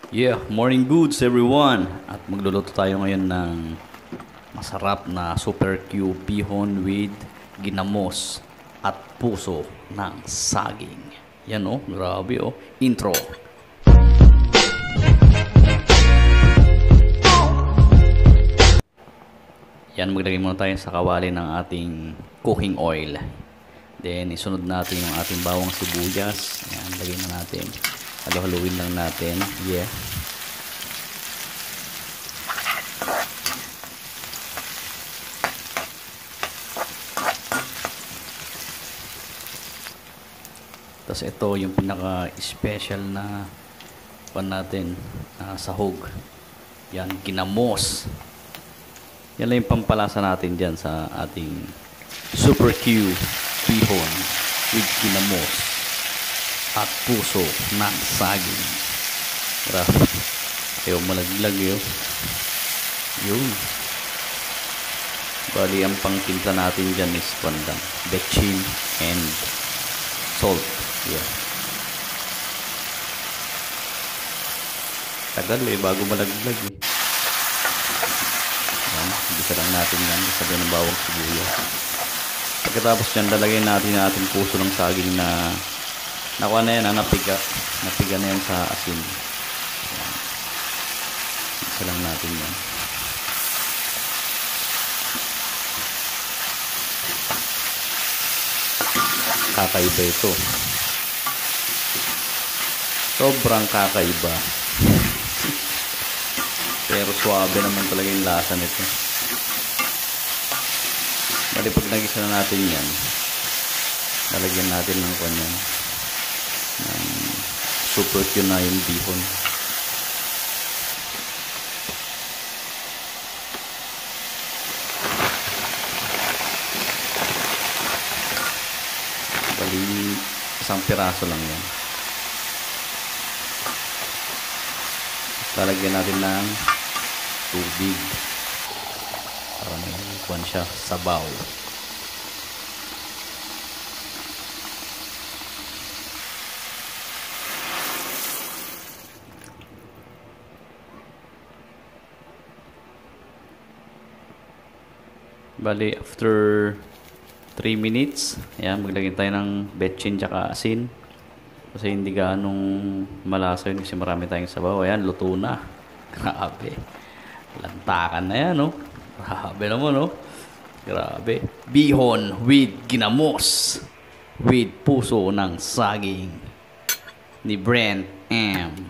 Yeah, morning goods everyone. At magluluto tayo ngayon ng masarap na super Q bihon with ginamos at puso ng saging. Yan oh, grabe oh. Intro. Yan, maglagay muna tayo sa kawali ng ating cooking oil. Then isunod natin yung ating bawang sibuyas. Yan, lagay na natin. Halo-haluin lang natin. Yeah. Tapos ito yung pinaka-special na pan natin, sahog. Yan, ginamos. Yan lang yung pampalasa natin dyan sa ating super Q bihon with ginamos at puso ng saging. Grabe. Ayaw malaglag yun. Yun. Bali, ang pangtimpla natin dyan is bandang betchin and salt. Yeah. Tagal eh, bago malaglag eh. Yan, bisa lang natin yan. Sabi ng bawang sibuyas. Pagkatapos yan, lalagyan natin yung ating puso ng saging na nakuha na yan, napiga na yan sa asin. Yan. Isa lang natin yan. Kakaiba ito. Sobrang kakaiba. Pero suabe naman talaga yung lasa nito. Bali, pag nagisa na natin yan, lalagyan natin ng kanyan ng super Q na yung bihon. Bali, isang piraso lang yan. Lalagyan natin ng tubig para may kuwan siya, sabaw. Bali, after 3 minutes, ayan, maglagay tayo ng betchin tsaka asin. Kasi hindi ganong malasa yun kasi marami tayong sabaw. Ayan, luto na. Grabe. Lantakan na yan, no? Grabe naman, no? Grabe. Bihon with ginamos with puso ng saging ni Brent M.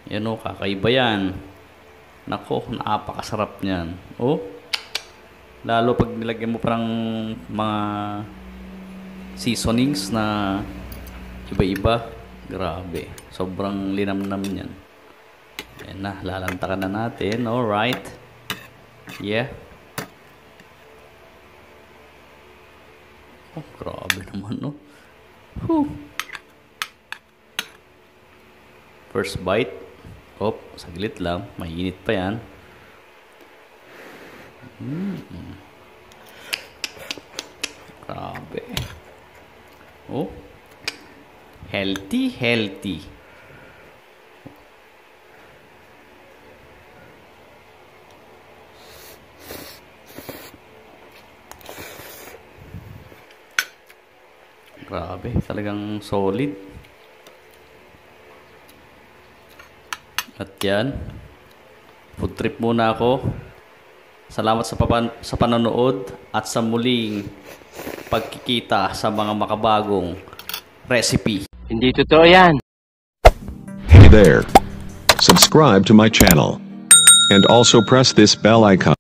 Yan, no? Kakaiba yan. Nako, napakasarap niyan. Oh, lalo pag nilagyan mo parang mga seasonings na iba-iba. Grabe. Sobrang linamnam niyan. Ayan na. Lalantakan na natin. Alright. Yeah. Oh, grabe naman, no? Whew. First bite. Oh, saglit lang. Mainit pa yan. Grabe. Oh. Healthy, healthy. Grabe, talagang solid. At yan, food trip muna ako. Salamat sa panonood at sa muling pagkikita sa mga makabagong recipe. Hindi totoo yan. Hey there. Subscribe to my channel. And also press this bell icon.